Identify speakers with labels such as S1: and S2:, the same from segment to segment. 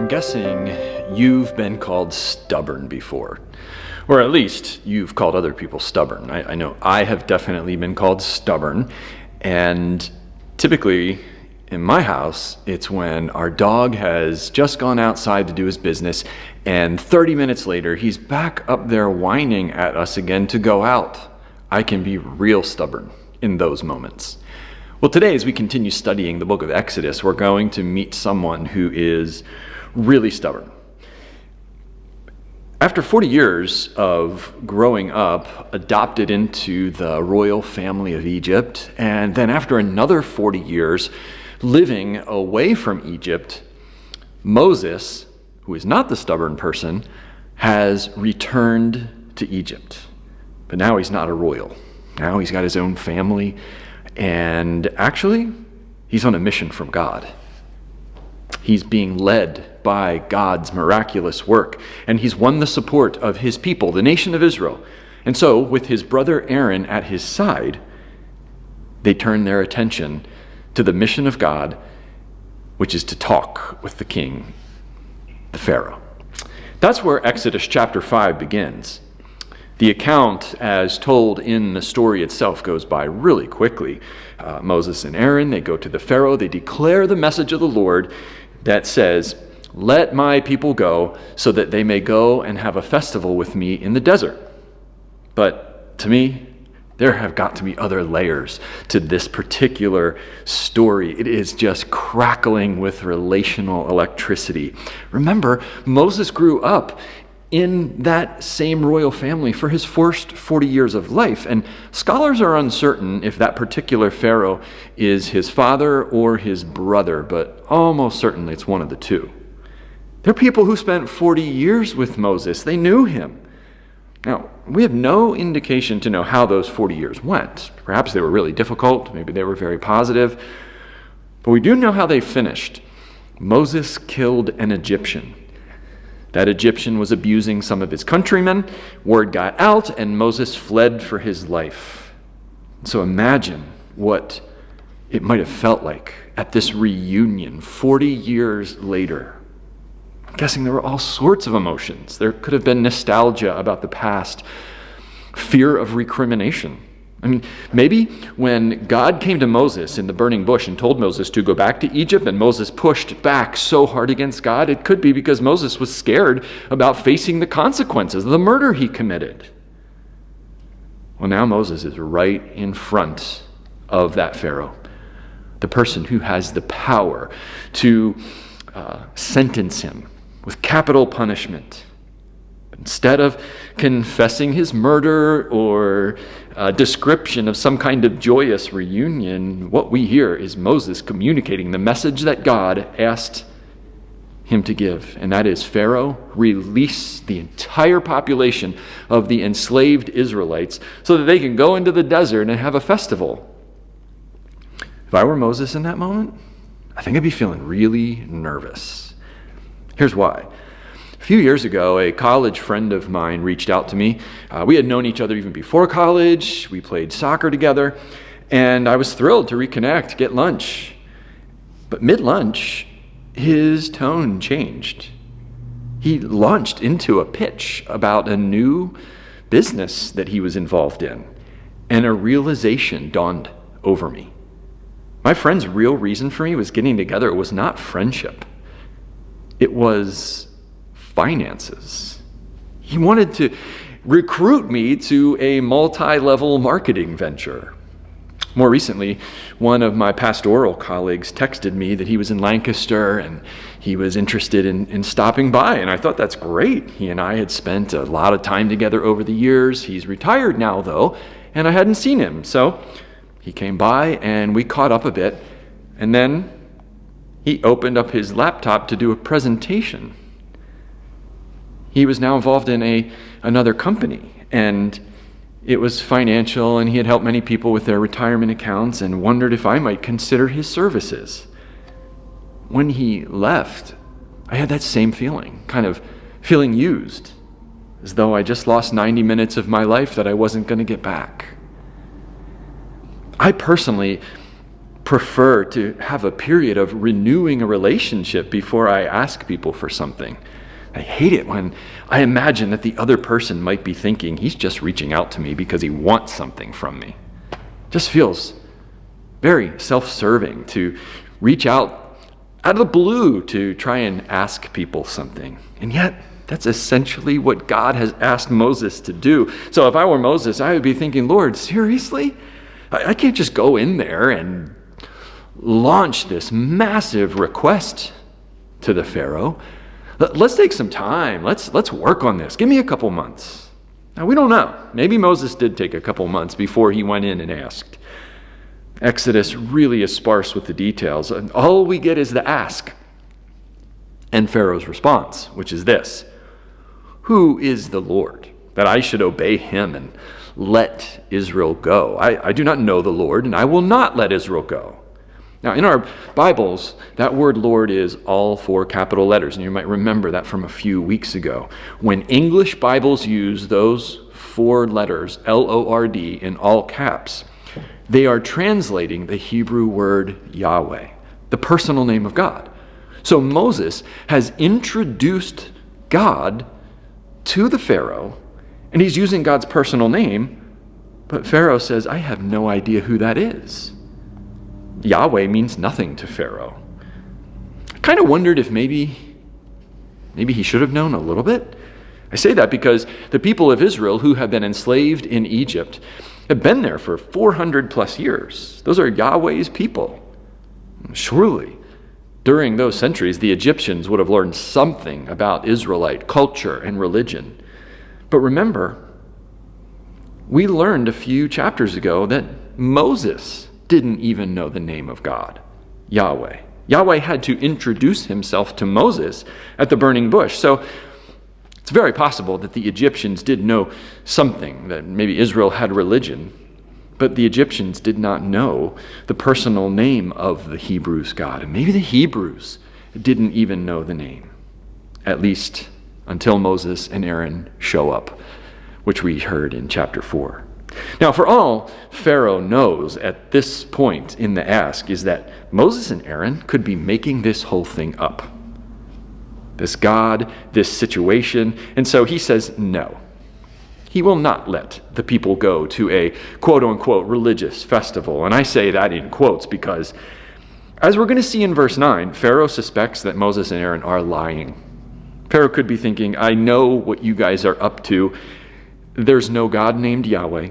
S1: I'm guessing you've been called stubborn before, or at least you've called other people stubborn. I know I have definitely been called stubborn, and typically in my house, it's when our dog has just gone outside to do his business, and 30 minutes later, he's back up there whining at us again to go out. I can be real stubborn in those moments. Well, today, as we continue studying the book of Exodus, we're going to meet someone who is really stubborn. After 40 years of growing up, adopted into the royal family of Egypt, and then after another 40 years living away from Egypt, Moses, who is not the stubborn person, has returned to Egypt. But now he's not a royal. Now he's got his own family, and actually, he's on a mission from God. He's being led by God's miraculous work, and he's won the support of his people, the nation of Israel. And so, with his brother Aaron at his side, they turn their attention to the mission of God, which is to talk with the king, the Pharaoh. That's where Exodus chapter 5 begins. The account, as told in the story itself, goes by really quickly. Moses and Aaron, they go to the Pharaoh, they declare the message of the Lord that says, "Let my people go so that they may go and have a festival with me in the desert." But to me, there have got to be other layers to this particular story. It is just crackling with relational electricity. Remember, Moses grew up in that same royal family for his first 40 years of life, and scholars are uncertain if that particular Pharaoh is his father or his brother, but almost certainly it's one of the two. They're people who spent 40 years with Moses. They knew him. Now, we have no indication to know how those 40 years went. Perhaps they were really difficult, maybe they were very positive, but we do know how they finished. Moses killed an Egyptian. That Egyptian was abusing some of his countrymen. Word got out, and Moses fled for his life. So imagine what it might have felt like at this reunion 40 years later. I'm guessing there were all sorts of emotions. There could have been nostalgia about the past, fear of recrimination. I mean, maybe when God came to Moses in the burning bush and told Moses to go back to Egypt, and Moses pushed back so hard against God, it could be because Moses was scared about facing the consequences of the murder he committed. Well, now Moses is right in front of that Pharaoh, the person who has the power to sentence him with capital punishment. Instead of confessing his murder or a description of some kind of joyous reunion, what we hear is Moses communicating the message that God asked him to give, and that is, Pharaoh, release the entire population of the enslaved Israelites so that they can go into the desert and have a festival. If I were Moses in that moment, I think I'd be feeling really nervous. Here's why. A few years ago, a college friend of mine reached out to me. We had known each other even before college. We played soccer together, and I was thrilled to reconnect, get lunch. But mid-lunch, his tone changed. He launched into a pitch about a new business that he was involved in, and a realization dawned over me. My friend's real reason for me was getting together was not friendship. It was finances. He wanted to recruit me to a multi-level marketing venture. More recently, one of my pastoral colleagues texted me that he was in Lancaster and he was interested in stopping by, and I thought that's great. He and I had spent a lot of time together over the years. He's retired now, though, and I hadn't seen him, so he came by and we caught up a bit, and then he opened up his laptop to do a presentation. He was now involved in another company, and it was financial, and he had helped many people with their retirement accounts and wondered if I might consider his services. When he left, I had that same feeling, kind of feeling used, as though I just lost 90 minutes of my life that I wasn't going to get back. I personally prefer to have a period of renewing a relationship before I ask people for something. I hate it when I imagine that the other person might be thinking he's just reaching out to me because he wants something from me. It just feels very self-serving to reach out of the blue to try and ask people something. And yet, that's essentially what God has asked Moses to do. So if I were Moses, I would be thinking, Lord, seriously? I can't just go in there and launch this massive request to the Pharaoh. Let's take some time. Let's work on this. Give me a couple months. Now, we don't know. Maybe Moses did take a couple months before he went in and asked. Exodus really is sparse with the details. All we get is the ask and Pharaoh's response, which is this: who is the Lord, that I should obey him and let Israel go? I do not know the Lord, and I will not let Israel go. Now, in our Bibles, that word Lord is all 4 capital letters, and you might remember that from a few weeks ago. When English Bibles use those 4 letters, L-O-R-D, in all caps, they are translating the Hebrew word Yahweh, the personal name of God. So Moses has introduced God to the Pharaoh, and he's using God's personal name, but Pharaoh says, I have no idea who that is. Yahweh means nothing to Pharaoh. I kind of wondered if maybe he should have known a little bit. I say that because the people of Israel who have been enslaved in Egypt have been there for 400 plus years. Those are Yahweh's people. Surely, during those centuries, the Egyptians would have learned something about Israelite culture and religion. But remember, we learned a few chapters ago that Moses didn't even know the name of God, Yahweh. Yahweh had to introduce himself to Moses at the burning bush. So it's very possible that the Egyptians did know something, that maybe Israel had religion, but the Egyptians did not know the personal name of the Hebrews' God. And maybe the Hebrews didn't even know the name, at least until Moses and Aaron show up, which we heard in chapter 4. Now, for all Pharaoh knows at this point in the ask is that Moses and Aaron could be making this whole thing up. This God, this situation. And so he says no. He will not let the people go to a quote-unquote religious festival. And I say that in quotes because, as we're going to see in verse 9, Pharaoh suspects that Moses and Aaron are lying. Pharaoh could be thinking, I know what you guys are up to. There's no God named Yahweh.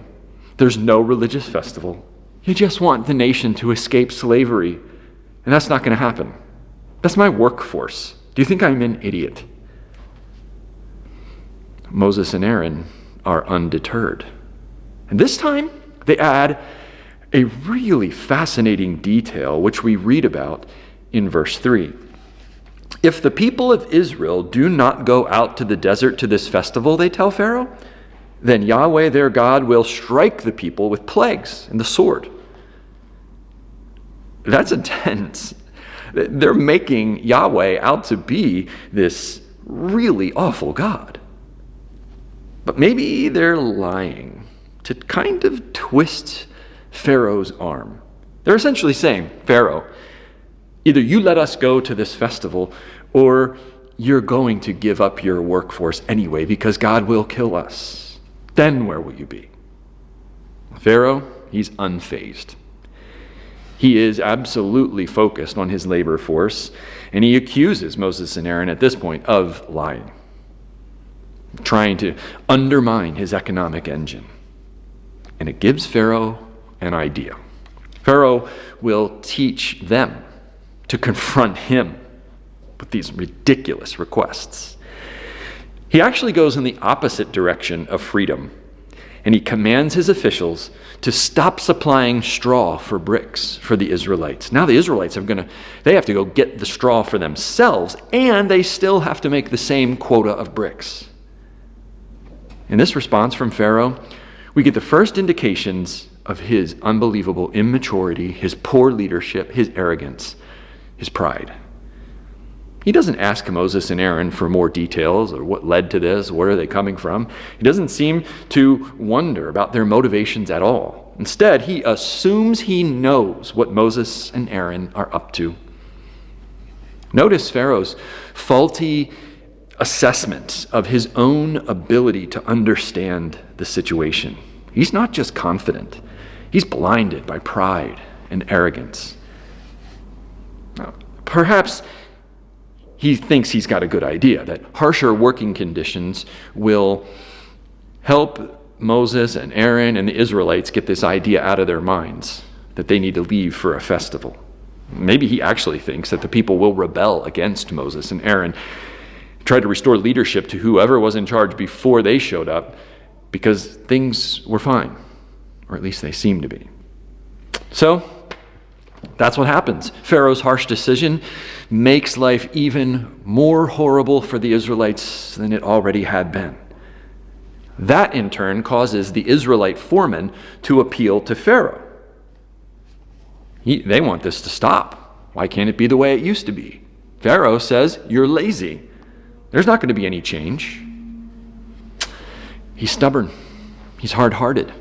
S1: There's no religious festival. You just want the nation to escape slavery. And that's not going to happen. That's my workforce. Do you think I'm an idiot? Moses and Aaron are undeterred. And this time, they add a really fascinating detail, which we read about in verse 3. If the people of Israel do not go out to the desert to this festival, they tell Pharaoh, then Yahweh their God will strike the people with plagues and the sword. That's intense. They're making Yahweh out to be this really awful God. But maybe they're lying to kind of twist Pharaoh's arm. They're essentially saying, Pharaoh, either you let us go to this festival or you're going to give up your workforce anyway because God will kill us. Then where will you be? Pharaoh, he's unfazed. He is absolutely focused on his labor force, and he accuses Moses and Aaron at this point of lying, trying to undermine his economic engine. And it gives Pharaoh an idea. Pharaoh will teach them to confront him with these ridiculous requests. He actually goes in the opposite direction of freedom, and he commands his officials to stop supplying straw for bricks for the Israelites. Now the Israelites they have to go get the straw for themselves, and they still have to make the same quota of bricks. In this response from Pharaoh, we get the first indications of his unbelievable immaturity, his poor leadership, his arrogance, his pride. He doesn't ask Moses and Aaron for more details or what led to this, where are they coming from. He doesn't seem to wonder about their motivations at all. Instead, he assumes he knows what Moses and Aaron are up to. Notice Pharaoh's faulty assessment of his own ability to understand the situation. He's not just confident, he's blinded by pride and arrogance. Now, perhaps he thinks he's got a good idea, that harsher working conditions will help Moses and Aaron and the Israelites get this idea out of their minds, that they need to leave for a festival. Maybe he actually thinks that the people will rebel against Moses and Aaron, try to restore leadership to whoever was in charge before they showed up, because things were fine, or at least they seemed to be. So, that's what happens. Pharaoh's harsh decision makes life even more horrible for the Israelites than it already had been. That, in turn, causes the Israelite foremen to appeal to Pharaoh. They want this to stop. Why can't it be the way it used to be? Pharaoh says, you're lazy. There's not going to be any change. He's stubborn. He's hard-hearted.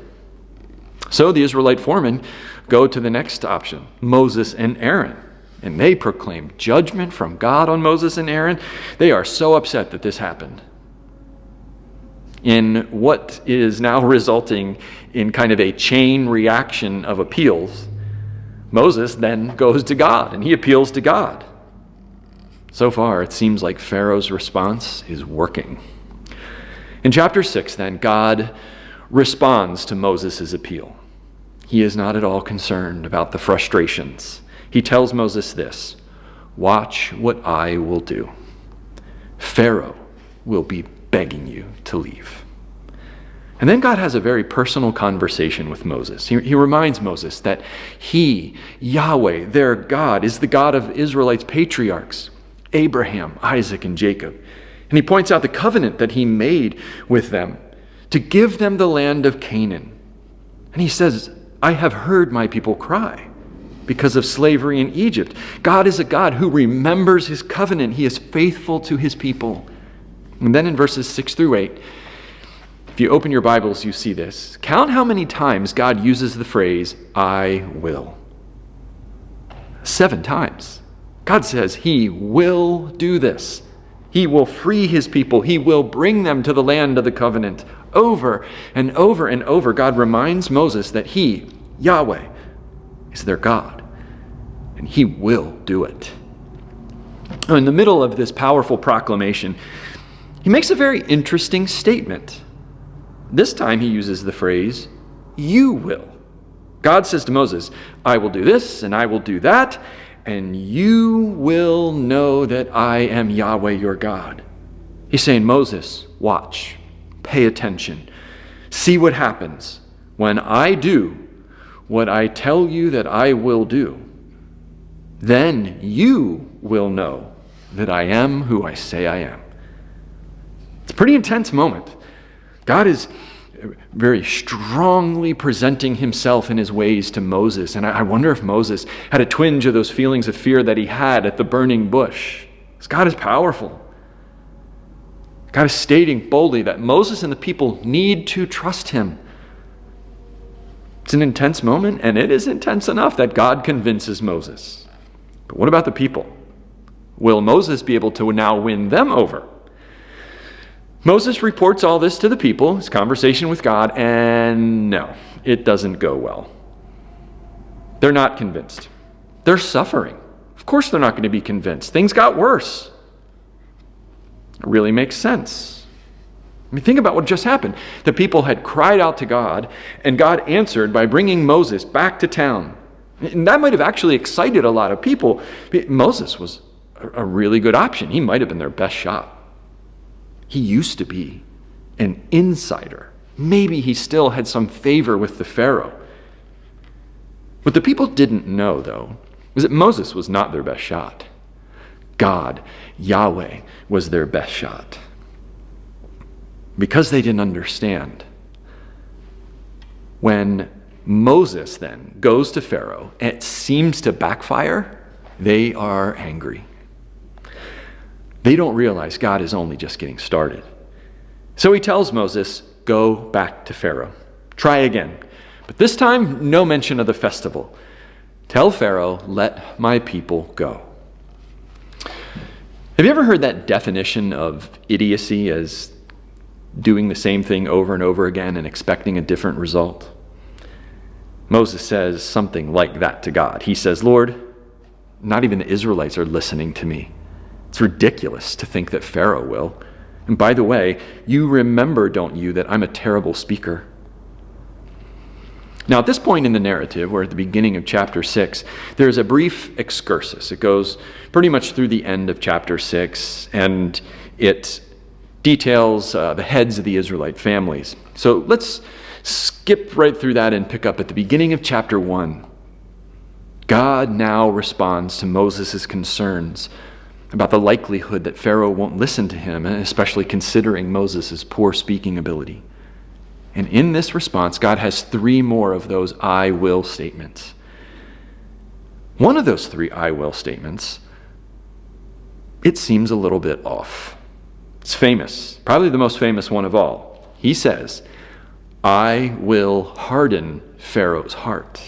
S1: So the Israelite foremen go to the next option, Moses and Aaron. And they proclaim judgment from God on Moses and Aaron. They are so upset that this happened. In what is now resulting in kind of a chain reaction of appeals, Moses then goes to God, and he appeals to God. So far, it seems like Pharaoh's response is working. In chapter 6, then, God responds to Moses' appeal. He is not at all concerned about the frustrations. He tells Moses this, "Watch what I will do. Pharaoh will be begging you to leave." And then God has a very personal conversation with Moses. He reminds Moses that he, Yahweh, their God, is the God of Israelites' patriarchs, Abraham, Isaac, and Jacob. And he points out the covenant that he made with them to give them the land of Canaan. And he says, I have heard my people cry because of slavery in Egypt. God is a God who remembers his covenant. He is faithful to his people. And then in verses 6 through 8, if you open your Bibles, you see this. Count how many times God uses the phrase, I will. 7 times. God says he will do this. He will free his people. He will bring them to the land of the covenant. Over and over and over, God reminds Moses that he, Yahweh, is their God. And he will do it. In the middle of this powerful proclamation, he makes a very interesting statement. This time he uses the phrase, you will. God says to Moses, I will do this and I will do that, and you will know that I am Yahweh your God. He's saying, Moses, watch, pay attention, see what happens when I do what I tell you that I will do. Then you will know that I am who I say I am. It's a pretty intense moment. God is very strongly presenting himself and his ways to Moses. And I wonder if Moses had a twinge of those feelings of fear that he had at the burning bush. Because God is powerful. God is stating boldly that Moses and the people need to trust him. It's an intense moment, and it is intense enough that God convinces Moses. But what about the people? Will Moses be able to now win them over? Moses reports all this to the people, his conversation with God, and no, it doesn't go well. They're not convinced. They're suffering. Of course they're not going to be convinced. Things got worse. It really makes sense. I mean, think about what just happened. The people had cried out to God, and God answered by bringing Moses back to town. And that might have actually excited a lot of people. Moses was a really good option. He might have been their best shot. He used to be an insider. Maybe he still had some favor with the Pharaoh. What the people didn't know, though, was that Moses was not their best shot. God, Yahweh, was their best shot. Because they didn't understand, when Moses then goes to Pharaoh and it seems to backfire, they are angry. They don't realize God is only just getting started. So he tells Moses, go back to Pharaoh. Try again. But this time, no mention of the festival. Tell Pharaoh, let my people go. Have you ever heard that definition of idiocy as doing the same thing over and over again and expecting a different result? Moses says something like that to God. He says, Lord, not even the Israelites are listening to me. It's ridiculous to think that Pharaoh will. And by the way, you remember, don't you, that I'm a terrible speaker? Now, at this point in the narrative, we're at the beginning of chapter 6, there's a brief excursus. It goes pretty much through the end of chapter 6, and it details the heads of the Israelite families. So let's skip right through that and pick up at the beginning of chapter 1. God now responds to Moses' concerns about the likelihood that Pharaoh won't listen to him, especially considering Moses' poor speaking ability. And in this response, God has 3 more of those I will statements. One of those 3 I will statements, it seems a little bit off. It's famous, probably the most famous one of all. He says, I will harden Pharaoh's heart.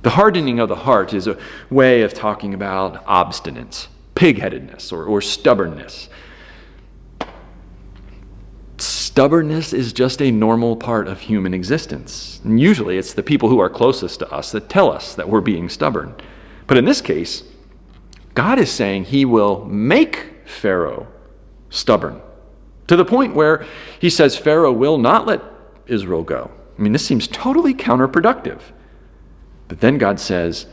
S1: The hardening of the heart is a way of talking about obstinance, pig-headedness, or stubbornness. Stubbornness is just a normal part of human existence. And usually it's the people who are closest to us that tell us that we're being stubborn. But in this case, God is saying he will make Pharaoh stubborn to the point where he says Pharaoh will not let Israel go. I mean, this seems totally counterproductive. But then God says,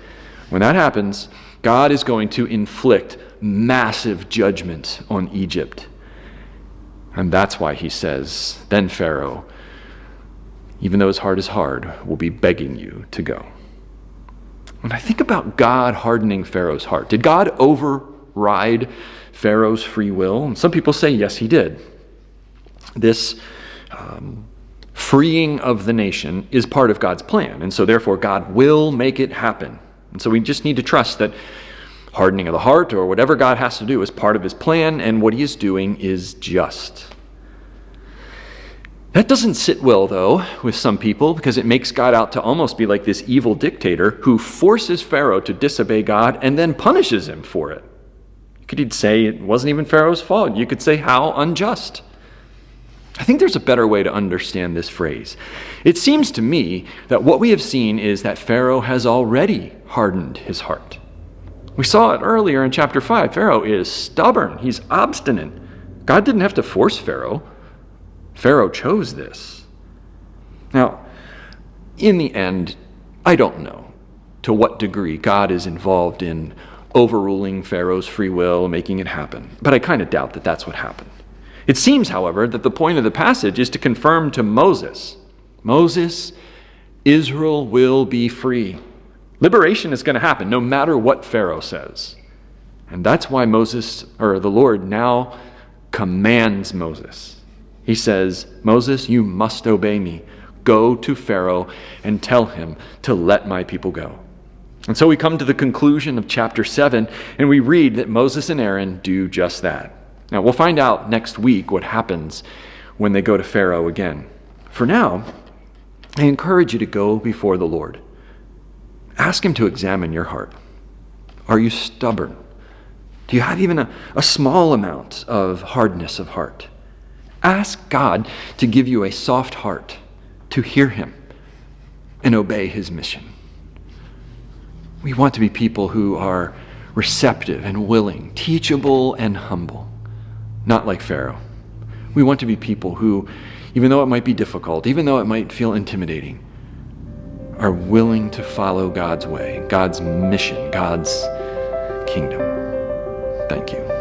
S1: when that happens, God is going to inflict massive judgment on Egypt. And that's why he says, then Pharaoh, even though his heart is hard, will be begging you to go. When I think about God hardening Pharaoh's heart, did God override Pharaoh's free will? And some people say, yes, he did. This freeing of the nation is part of God's plan, and so therefore God will make it happen. And so we just need to trust that hardening of the heart or whatever God has to do is part of his plan, and what he is doing is just. That doesn't sit well, though, with some people, because it makes God out to almost be like this evil dictator who forces Pharaoh to disobey God and then punishes him for it. You could say it wasn't even Pharaoh's fault. You could say, how unjust. I think there's a better way to understand this phrase. It seems to me that what we have seen is that Pharaoh has already hardened his heart. We saw it earlier in chapter 5. Pharaoh is stubborn. He's obstinate. God didn't have to force Pharaoh. Pharaoh chose this. Now, in the end, I don't know to what degree God is involved in overruling Pharaoh's free will, making it happen. But I kind of doubt that that's what happened. It seems, however, that the point of the passage is to confirm to Moses, Israel will be free. Liberation is going to happen no matter what Pharaoh says. And that's why the Lord now commands Moses. He says, Moses, you must obey me. Go to Pharaoh and tell him to let my people go. And so we come to the conclusion of chapter 7, and we read that Moses and Aaron do just that. Now, we'll find out next week what happens when they go to Pharaoh again. For now, I encourage you to go before the Lord. Ask him to examine your heart. Are you stubborn? Do you have even a small amount of hardness of heart? Ask God to give you a soft heart to hear him and obey his mission. We want to be people who are receptive and willing, teachable and humble, not like Pharaoh. We want to be people who, even though it might be difficult, even though it might feel intimidating, are willing to follow God's way, God's mission, God's kingdom. Thank you.